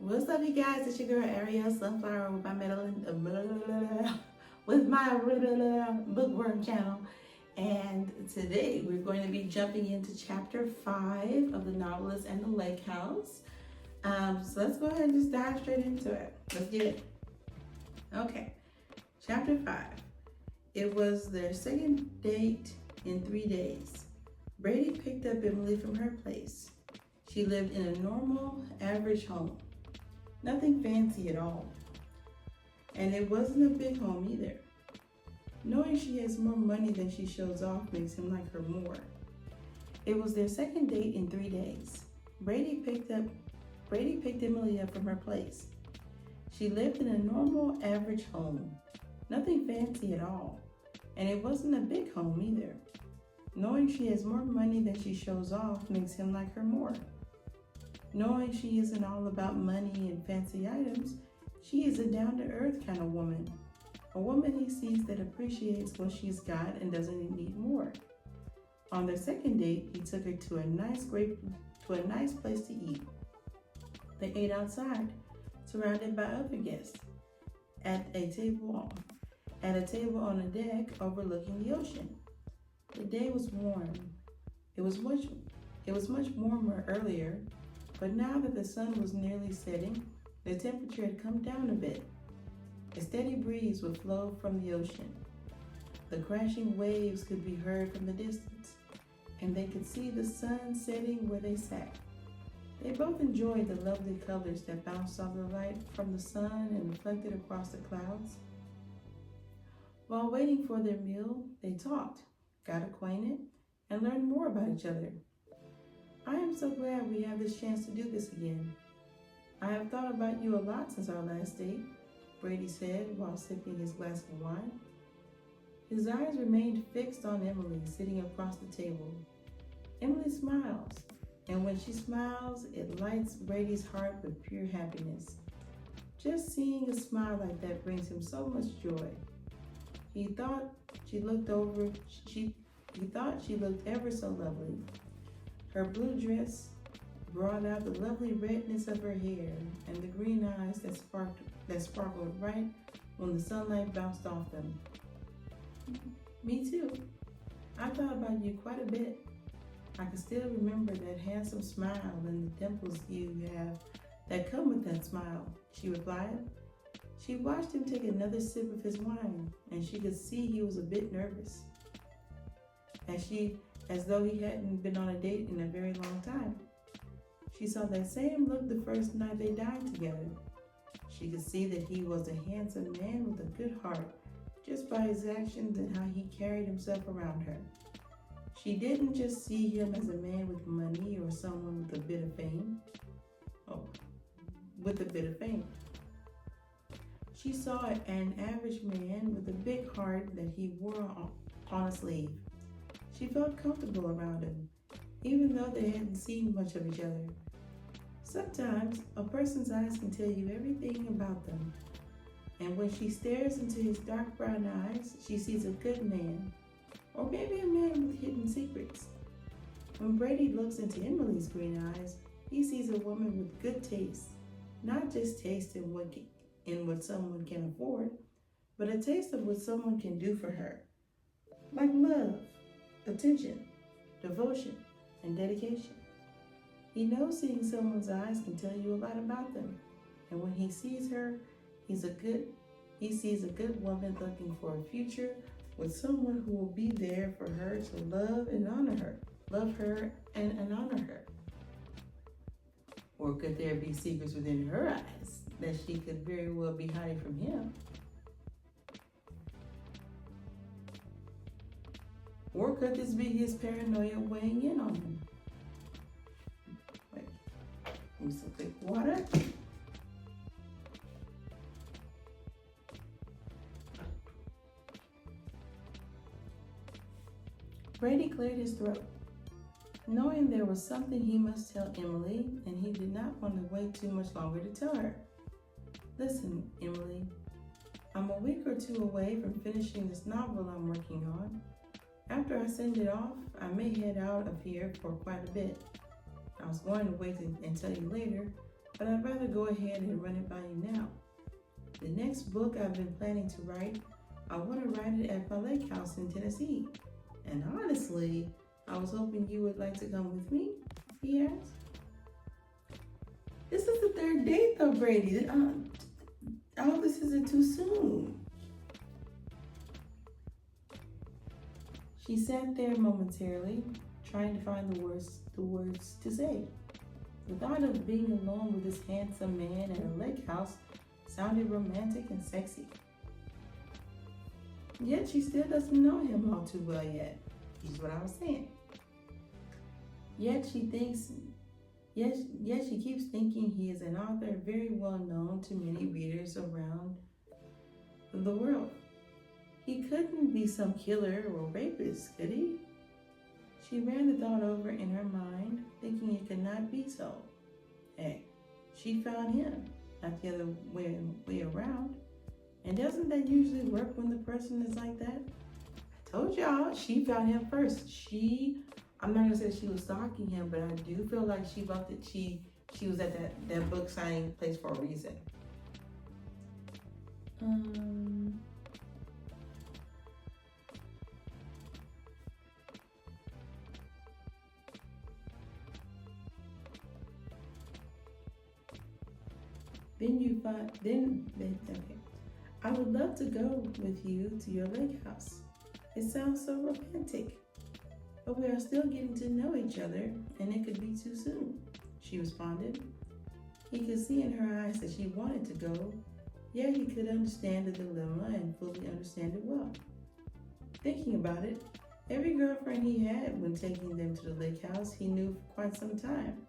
What's up, you guys? It's your girl Ariel Sunflower with my with my bookworm channel, and today we're going to be jumping into chapter 5 of the Novelist and the Lake House. So let's go ahead and just dive straight into it. Let's get it. Okay, chapter 5. It was their second date in 3 days. Brady picked up Emily from her place. She lived in a normal, average home. Nothing fancy at all. And it wasn't a big home either. Knowing she has more money than she shows off makes him like her more. It was their second date in 3 days. Brady picked Emily up from her place. She lived in a normal, average home. Nothing fancy at all. And it wasn't a big home either. Knowing she has more money than she shows off makes him like her more. Knowing she isn't all about money and fancy items, she is a down-to-earth kind of woman. A woman he sees that appreciates what she's got and doesn't need more. On their second date, he took her to a nice place to eat. They ate outside, surrounded by other guests, at a table on a deck overlooking the ocean. The day was warm. It was much warmer earlier. But now that the sun was nearly setting, the temperature had come down a bit. A steady breeze would flow from the ocean. The crashing waves could be heard from the distance, and they could see the sun setting where they sat. They both enjoyed the lovely colors that bounced off the light from the sun and reflected across the clouds. While waiting for their meal, they talked, got acquainted, and learned more about each other. I am so glad we have this chance to do this again. I have thought about you a lot since our last date, Brady said while sipping his glass of wine. His eyes remained fixed on Emily sitting across the table. Emily smiles, and when she smiles, it lights Brady's heart with pure happiness. Just seeing a smile like that brings him so much joy. He thought she looked ever so lovely. Her blue dress brought out the lovely redness of her hair and the green eyes that sparkled right when the sunlight bounced off them. Me too. I thought about you quite a bit. I can still remember that handsome smile and the dimples you have that come with that smile, she replied. She watched him take another sip of his wine, and she could see he was a bit nervous. As though he hadn't been on a date in a very long time. She saw that same look the first night they dined together. She could see that he was a handsome man with a good heart, just by his actions and how he carried himself around her. She didn't just see him as a man with money or someone with a bit of fame. She saw an average man with a big heart that he wore on a sleeve. She felt comfortable around him, even though they hadn't seen much of each other. Sometimes, a person's eyes can tell you everything about them, and when she stares into his dark brown eyes, she sees a good man, or maybe a man with hidden secrets. When Brady looks into Emily's green eyes, he sees a woman with good taste, not just taste in what someone can afford, but a taste of what someone can do for her, like love, attention, devotion, and dedication. He knows seeing someone's eyes can tell you a lot about them, and when he sees her, he sees a good woman looking for a future with someone who will be there for her to love and honor her, and honor her. Or could there be secrets within her eyes that she could very well be hiding from him? Or could this be his paranoia weighing in on him? Wait, give me some quick water. Brady cleared his throat, knowing there was something he must tell Emily, and he did not want to wait too much longer to tell her. Listen, Emily, I'm a week or two away from finishing this novel I'm working on. After I send it off, I may head out of here for quite a bit. I was going to wait and tell you later, but I'd rather go ahead and run it by you now. The next book I've been planning to write, I want to write it at my lake house in Tennessee. And honestly, I was hoping you would like to come with me, he asked. This is the third date though, Brady. I hope this isn't too soon. She sat there momentarily, trying to find the words to say. The thought of being alone with this handsome man in a lake house sounded romantic and sexy. Yet she still doesn't know him all too well yet. Is what I was saying. Yet she keeps thinking he is an author very well known to many readers around the world. He couldn't be some killer or rapist, could he? She ran the thought over in her mind, thinking it could not be so. Hey, she found him, not the other way around. And doesn't that usually work when the person is like that? I told y'all, she found him first. I'm not gonna say she was stalking him, but I do feel like she felt that she was at that book signing place for a reason. Okay. I would love to go with you to your lake house. It sounds so romantic. But we are still getting to know each other, and it could be too soon, she responded. He could see in her eyes that she wanted to go, yet he could understand the dilemma and fully understand it well. Thinking about it, every girlfriend he had when taking them to the lake house, he knew for quite some time,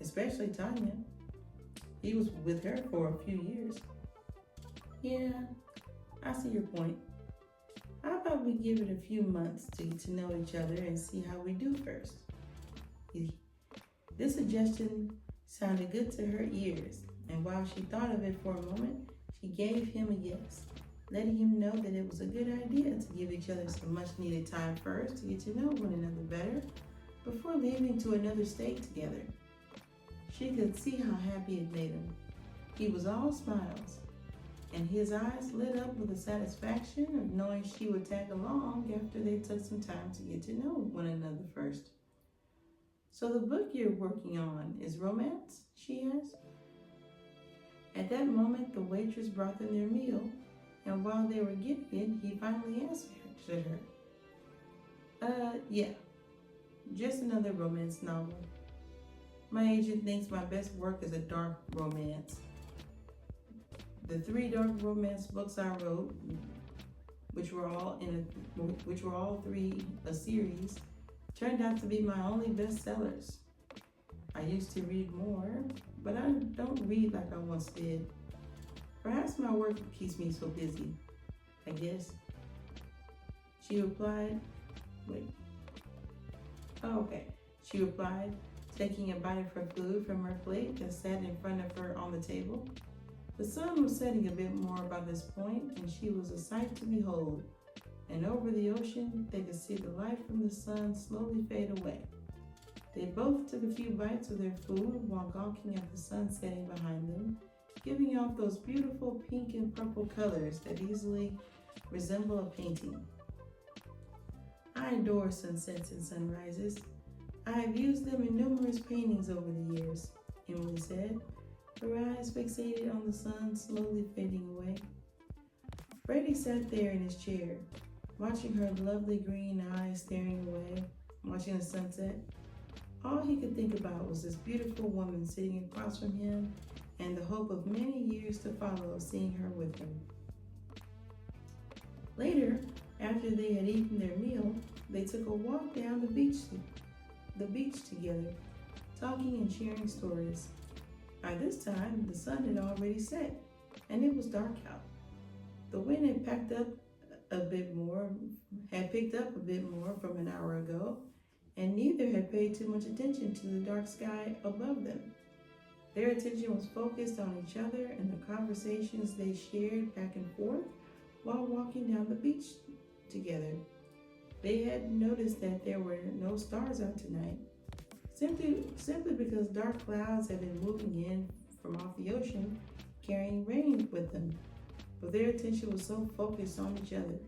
especially Tanya. He was with her for a few years. Yeah, I see your point. How about we give it a few months to get to know each other and see how we do first? This suggestion sounded good to her ears, and while she thought of it for a moment, she gave him a yes, letting him know that it was a good idea to give each other some much-needed time first to get to know one another better before leaving to another state together. She could see how happy it made him. He was all smiles, and his eyes lit up with the satisfaction of knowing she would tag along after they took some time to get to know one another first. So the book you're working on is romance? She asked. At that moment, the waitress brought them their meal, and while they were getting it, he finally answered her. Yeah, just another romance novel. My agent thinks my best work is a dark romance. The 3 dark romance books I wrote, which were all 3 a series, turned out to be my only bestsellers. I used to read more, but I don't read like I once did. Perhaps my work keeps me so busy, I guess. She replied, She replied, taking a bite of her food from her plate that sat in front of her on the table. The sun was setting a bit more by this point, and she was a sight to behold. And over the ocean, they could see the light from the sun slowly fade away. They both took a few bites of their food while gawking at the sun setting behind them, giving off those beautiful pink and purple colors that easily resemble a painting. I adore sunsets and sunrises. I have used them in numerous paintings over the years, Emily said, her eyes fixated on the sun slowly fading away. Freddie sat there in his chair, watching her lovely green eyes staring away, watching the sunset. All he could think about was this beautiful woman sitting across from him and the hope of many years to follow seeing her with him. Later, after they had eaten their meal, they took a walk down the beach together, talking and sharing stories. By this time, the sun had already set, and it was dark out. The wind had picked up a bit more from an hour ago, and neither had paid too much attention to the dark sky above them. Their attention was focused on each other and the conversations they shared back and forth while walking down the beach together. They had noticed that there were no stars out tonight, simply because dark clouds had been moving in from off the ocean, carrying rain with them, but their attention was so focused on each other.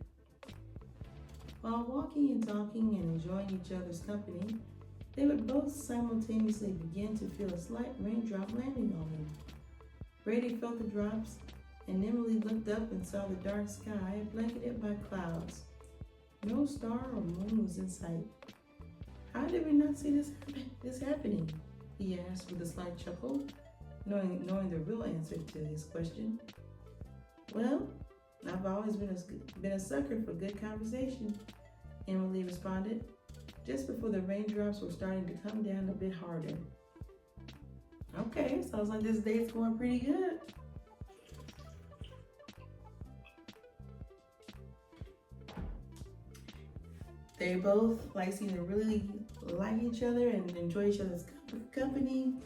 While walking and talking and enjoying each other's company, they would both simultaneously begin to feel a slight raindrop landing on them. Brady felt the drops, and Emily looked up and saw the dark sky blanketed by clouds. No star or moon was in sight. "How did we not see this happening?" he asked with a slight chuckle, knowing the real answer to his question. "Well, I've always been a sucker for good conversation," Emily responded, just before the raindrops were starting to come down a bit harder. Okay, sounds like this date's going pretty good. They both seem to really like each other and enjoy each other's company.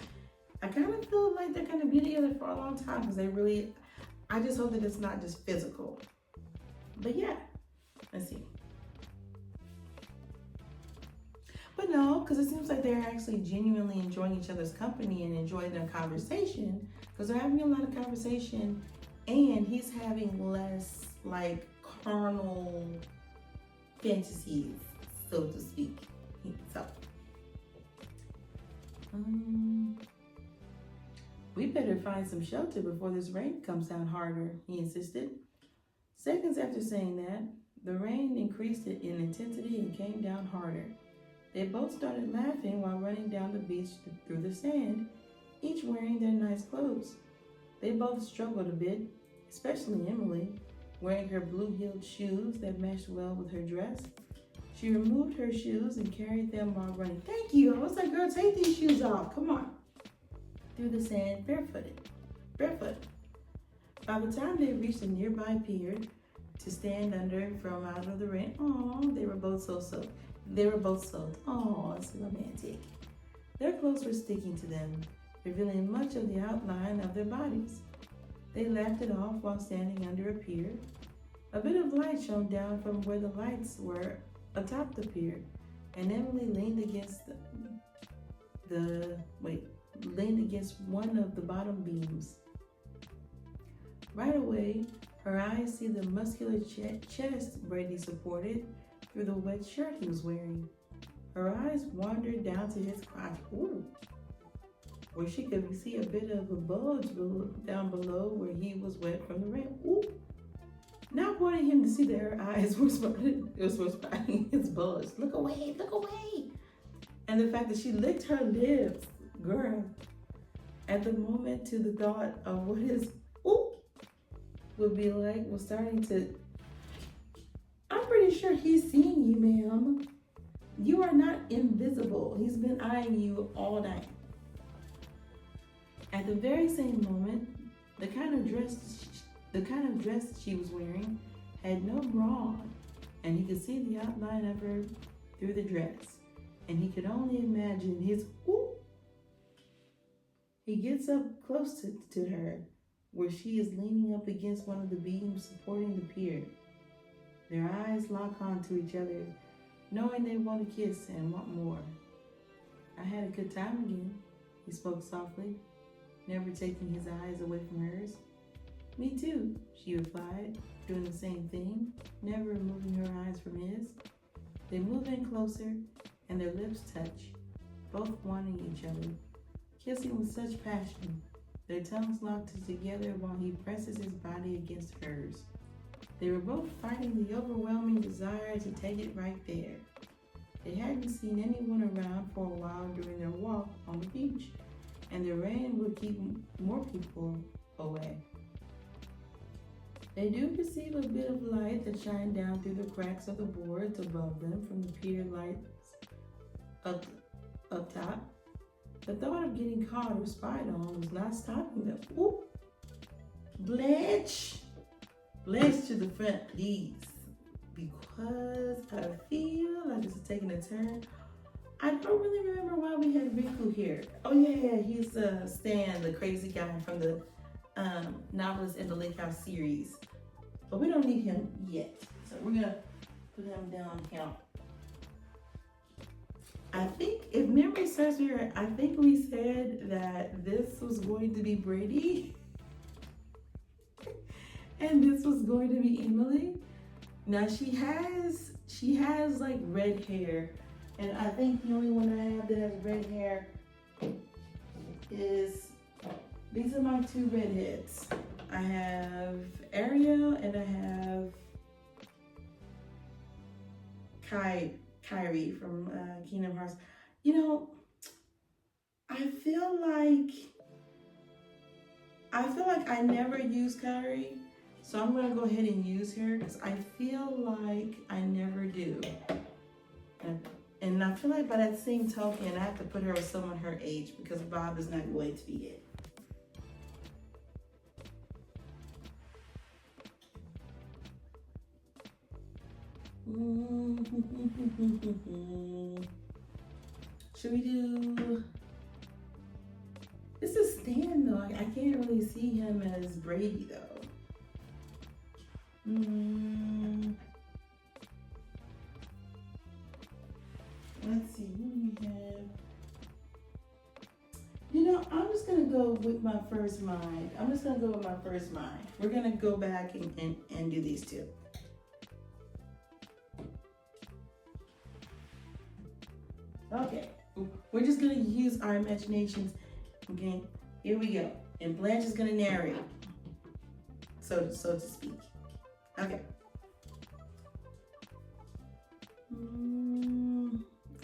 I kind of feel like they're going to be together for a long time because I just hope that it's not just physical. But yeah, let's see. But no, because it seems like they're actually genuinely enjoying each other's company and enjoying their conversation, because they're having a lot of conversation and he's having less carnal fantasies, so to speak. So, we better find some shelter before this rain comes down harder, he insisted. Seconds after saying that, the rain increased in intensity and came down harder. They both started laughing while running down the beach through the sand, each wearing their nice clothes. They both struggled a bit, especially Emily, wearing her blue-heeled shoes that matched well with her dress. She removed her shoes and carried them while running. "Thank you." I was like, "Girl, take these shoes off. Come on." Through the sand, barefoot. By the time they reached a nearby pier to stand under from out of the rain, they were both soaked. It's romantic. Their clothes were sticking to them, revealing much of the outline of their bodies. They laughed it off while standing under a pier. A bit of light shone down from where the lights were atop the pier, and Emily leaned against one of the bottom beams. Right away, her eyes see the muscular chest Brady supported through the wet shirt he was wearing. Her eyes wandered down to his crotch, where she could see a bit of a bulge down below where he was wet from the rain. Not wanting him to see that her eyes were spotting his bulge. Look away. And the fact that she licked her lips, girl, at the moment to the thought of what his would be like was starting to... I'm pretty sure he's seeing you, ma'am. You are not invisible. He's been eyeing you all night. At the very same moment, the kind of dress she was wearing had no bra on, and he could see the outline of her through the dress, and he could only imagine his He gets up close to her, where she is leaning up against one of the beams supporting the pier. Their eyes lock onto each other, knowing they want to kiss and want more. "I had a good time again," he spoke softly, never taking his eyes away from hers. "Me too," she replied, doing the same thing, never removing her eyes from his. They move in closer, and their lips touch, both wanting each other, kissing with such passion. Their tongues locked together while he presses his body against hers. They were both fighting the overwhelming desire to take it right there. They hadn't seen anyone around for a while during their walk on the beach, and the rain would keep more people away. They do perceive a bit of light that shined down through the cracks of the boards above them from the pier lights up top. The thought of getting caught or spied on was not stopping them. Bledge to the front, please, because I feel like this is taking a turn. I don't really remember why we had Riku here. Oh yeah, he's Stan, the crazy guy from the Novelist and the Lake House series. But we don't need him yet. So we're gonna put him down here. I think, if memory serves me right, I think we said that this was going to be Brady and this was going to be Emily. Now she has like red hair, and I think the only one I have that has red hair is, these are my two redheads. I have Ariel and I have Kyrie from Kingdom Hearts. You know, I feel like I never use Kyrie, so I'm gonna go ahead and use her because I feel like I never do. And I feel like by that same token, I have to put her with someone her age because Bob is not going to be it. Should we do? This is Stan though. I can't really see him as Brady though. Let's see who we have. You know, I'm just gonna go with my first mind. We're gonna go back and do these two. Okay, we're just gonna use our imaginations. Okay, here we go. And Blanche is gonna narrate, so to speak. Okay.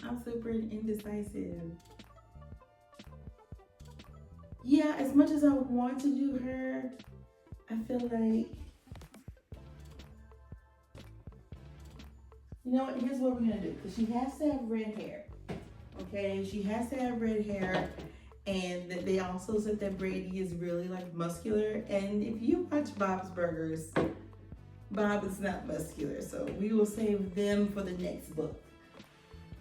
I'm super indecisive. Yeah, as much as I want to do her, I feel like, you know what, here's what we're gonna do. Because she has to have red hair. Okay, she has to have red hair. And they also said that Brady is really like muscular. And if you watch Bob's Burgers, Bob is not muscular. So we will save them for the next book.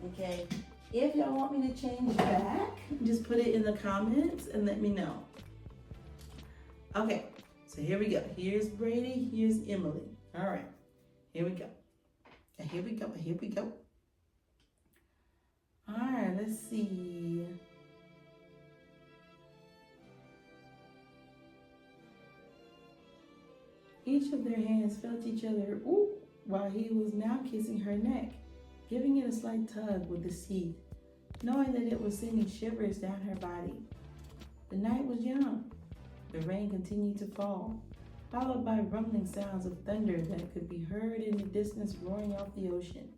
Okay, if y'all want me to change back, just put it in the comments and let me know. Okay, so here we go. Here's Brady, here's Emily. All right, here we go. And here we go, here we go. All right, let's see. Each of their hands felt each other, ooh, while he was now kissing her neck, giving it a slight tug with his teeth, knowing that it was sending shivers down her body. The night was young. The rain continued to fall, followed by rumbling sounds of thunder that could be heard in the distance roaring off the ocean.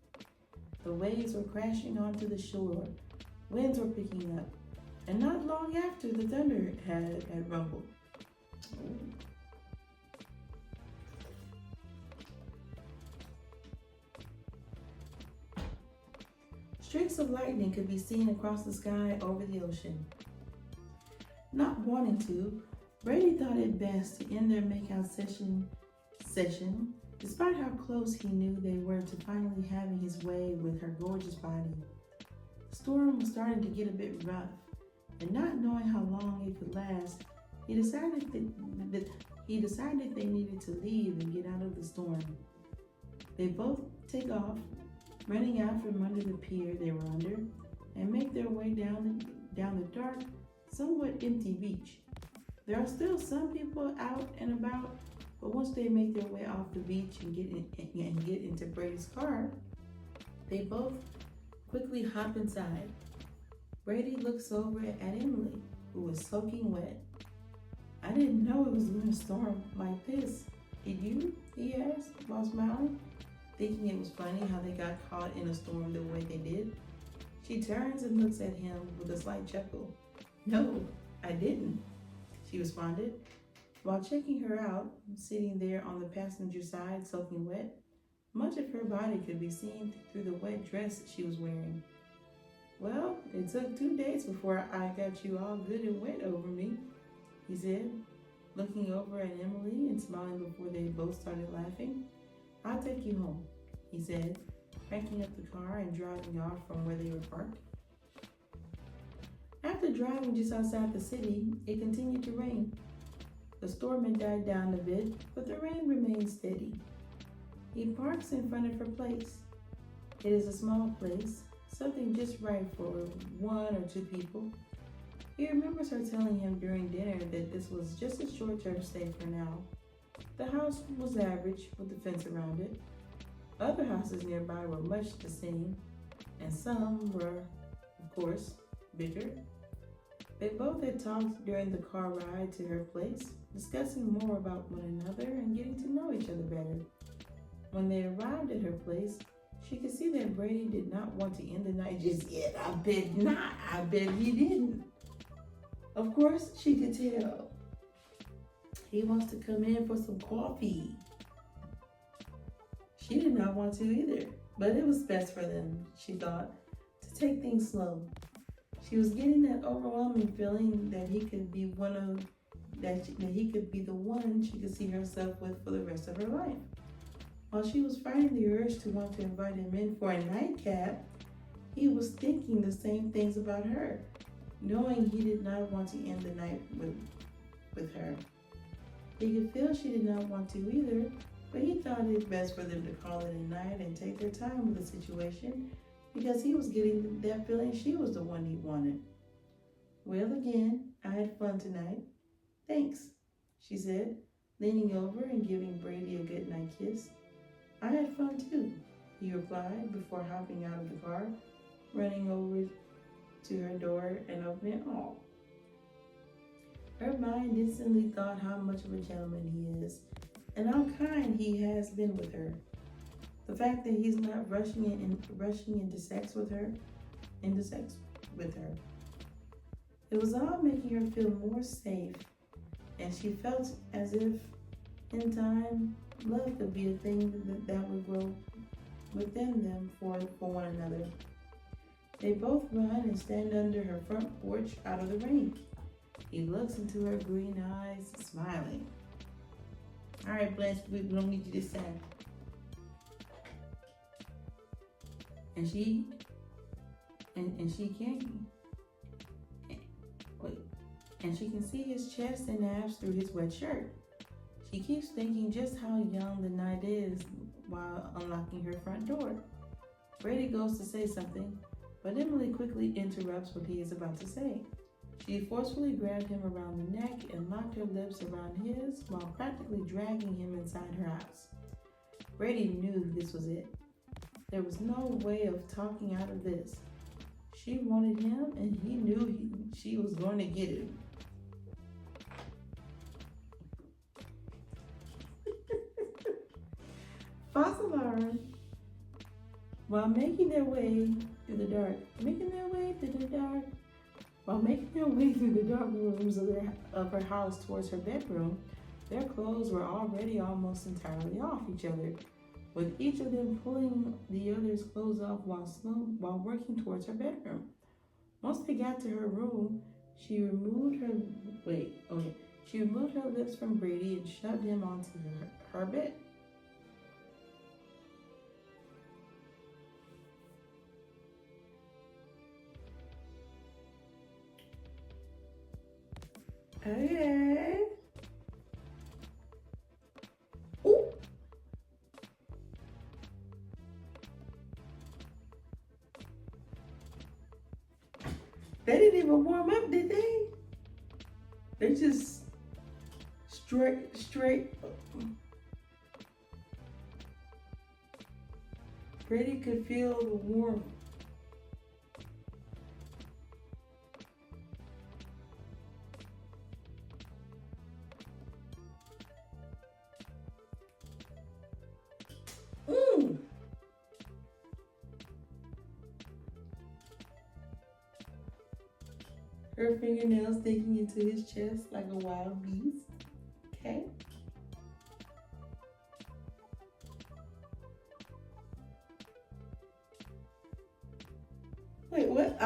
The waves were crashing onto the shore. Winds were picking up, and not long after the thunder had rumbled. Ooh. Streaks of lightning could be seen across the sky over the ocean. Not wanting to, Brady thought it best to end their makeout session, despite how close he knew they were to finally having his way with her gorgeous body. The storm was starting to get a bit rough, and not knowing how long it could last, he decided they needed to leave and get out of the storm. They both take off, running out from under the pier they were under, and make their way down the dark, somewhat empty beach. There are still some people out and about, but once they make their way off the beach and get into Brady's car, they both quickly hop inside. Brady looks over at Emily, who was soaking wet. "I didn't know it was going to storm like this. Did you?" he asked while smiling, thinking it was funny how they got caught in a storm the way they did. She turns and looks at him with a slight chuckle. "No, I didn't," she responded, while checking her out, sitting there on the passenger side soaking wet. Much of her body could be seen through the wet dress she was wearing. "Well, it took 2 days before I got you all good and wet over me," he said, looking over at Emily and smiling before they both started laughing. "I'll take you home," he said, cranking up the car and driving off from where they were parked. After driving just outside the city, it continued to rain. The storm had died down a bit, but the rain remained steady. He parks in front of her place. It is a small place, something just right for one or two people. He remembers her telling him during dinner that this was just a short-term stay for now. The house was average with a fence around it. Other houses nearby were much the same, and some were, of course, bigger. They both had talked during the car ride to her place, discussing more about one another and getting to know each other better. When they arrived at her place, she could see that Brady did not want to end the night just yet. I bet not. I bet he didn't. Of course, she could tell. He wants to come in for some coffee. She did not want to either, but it was best for them, she thought, to take things slow. She was getting that overwhelming feeling that he could be that he could be the one she could see herself with for the rest of her life. While she was fighting the urge to want to invite him in for a nightcap, he was thinking the same things about her, knowing he did not want to end the night with her. He could feel she did not want to either, but he thought it best for them to call it a night and take their time with the situation, because he was getting that feeling she was the one he wanted. Well, again, I had fun tonight. Thanks, she said, leaning over and giving Brady a goodnight kiss. I had fun too, he replied before hopping out of the car, running over to her door and opening it all. Her mind instantly thought how much of a gentleman he is and how kind he has been with her. The fact that he's not rushing into sex with her. It was all making her feel more safe, and she felt as if, in time, love could be a thing that would grow within them for one another. They both run and stand under her front porch out of the rain. He looks into her green eyes, smiling. All right, Blanche, we don't need you this time. And she can see his chest and abs through his wet shirt. She keeps thinking just how young the night is while unlocking her front door. Brady goes to say something, but Emily quickly interrupts what he is about to say. She forcefully grabbed him around the neck and locked her lips around his while practically dragging him inside her house. Brady knew this was it. There was no way of talking out of this. She wanted him, and he knew she was going to get him. False alarm. While making their way through the dark rooms of her house towards her bedroom, their clothes were already almost entirely off each other, with each of them pulling the other's clothes off while working towards her bedroom. Once they got to her room, she removed her lips from Brady and shoved him onto her bed. Okay. Ooh. They didn't even warm up, did they? They just straight. Brady could feel the warmth. Her fingernails digging into his chest like a wild beast. Okay. Wait, what?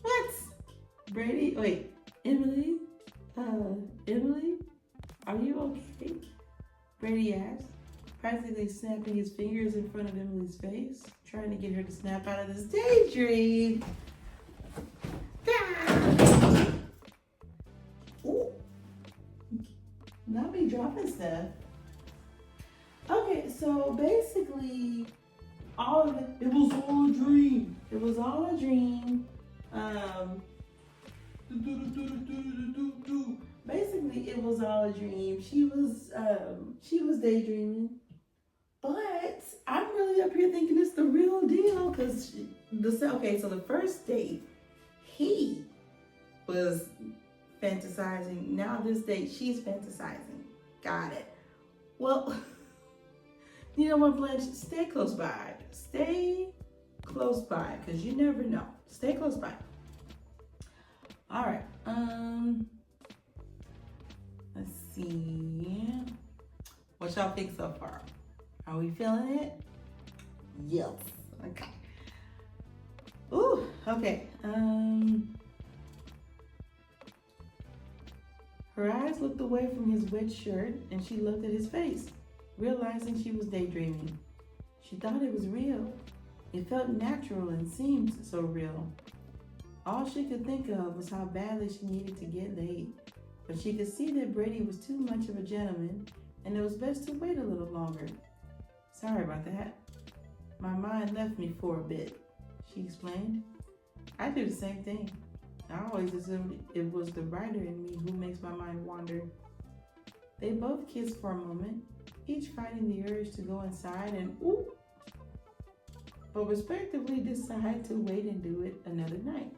What? Brady? Wait, Emily? Emily? Are you okay? Brady asked, practically snapping his fingers in front of Emily's face, trying to get her to snap out of this daydream. Ooh. Not be dropping stuff. Okay, so basically, all of it. It was all a dream. It was all a dream. Basically, it was all a dream. She was daydreaming. But I'm really up here thinking it's the real deal because so the first date, he was fantasizing. Now this date, she's fantasizing. Got it. Well, you know what, Blanche? Stay close by. Stay close by because you never know. Stay close by. All right. Let's see. What y'all think so far? Are we feeling it? Yes. Okay. Ooh, okay. Her eyes looked away from his wet shirt and she looked at his face, realizing she was daydreaming. She thought it was real. It felt natural and seemed so real. All she could think of was how badly she needed to get laid. But she could see that Brady was too much of a gentleman and it was best to wait a little longer. Sorry about that. My mind left me for a bit, she explained. I do the same thing. I always assumed it was the writer in me who makes my mind wander. They both kissed for a moment, each fighting the urge to go inside and but respectively decide to wait and do it another night.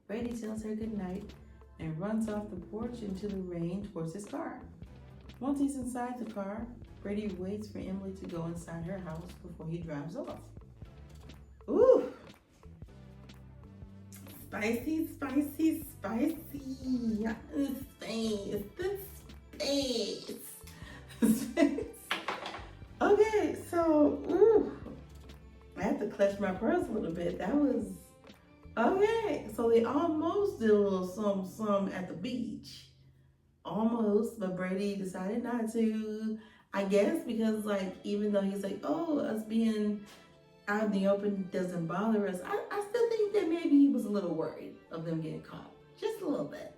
Brady tells her goodnight and runs off the porch into the rain towards his car. Once he's inside the car, Brady waits for Emily to go inside her house before he drives off. Ooh! Spicy, spicy, spicy. The space. Okay, so, I had to clutch my purse a little bit. That was, okay. So they almost did a little some at the beach. Almost, but Brady decided not to. I guess because even though he's like, oh, us being out in the open doesn't bother us, I still think that maybe he was a little worried of them getting caught. Just a little bit.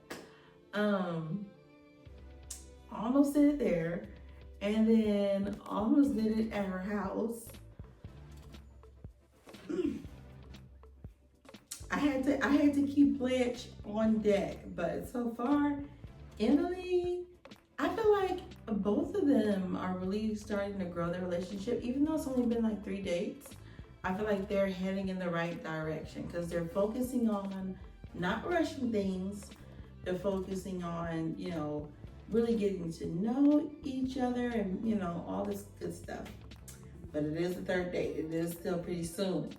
Almost did it there. And then almost did it at her house. I had to keep Blanche on deck, but so far, Emily, I feel like both of them are really starting to grow their relationship, even though it's only been 3 dates. I feel like they're heading in the right direction because they're focusing on not rushing things. They're focusing on, really getting to know each other and, all this good stuff. But it is the 3rd date. It is still pretty soon.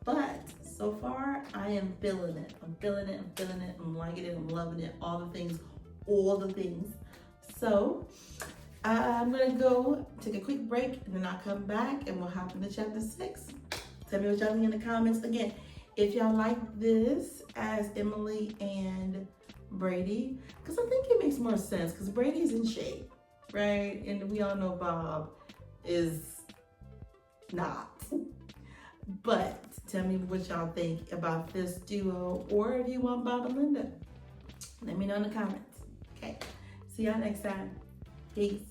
But so far, I am feeling it. I'm feeling it. I'm feeling it. I'm liking it. I'm loving it. All the things. So I'm gonna go take a quick break and then I'll come back and we'll hop into chapter 6. Tell me what y'all think in the comments. Again, if y'all like this as Emily and Brady, because I think it makes more sense because Brady's in shape, right? And we all know Bob is not. But tell me what y'all think about this duo, or if you want Bob and Linda. Let me know in the comments. Okay. See y'all next time. Peace.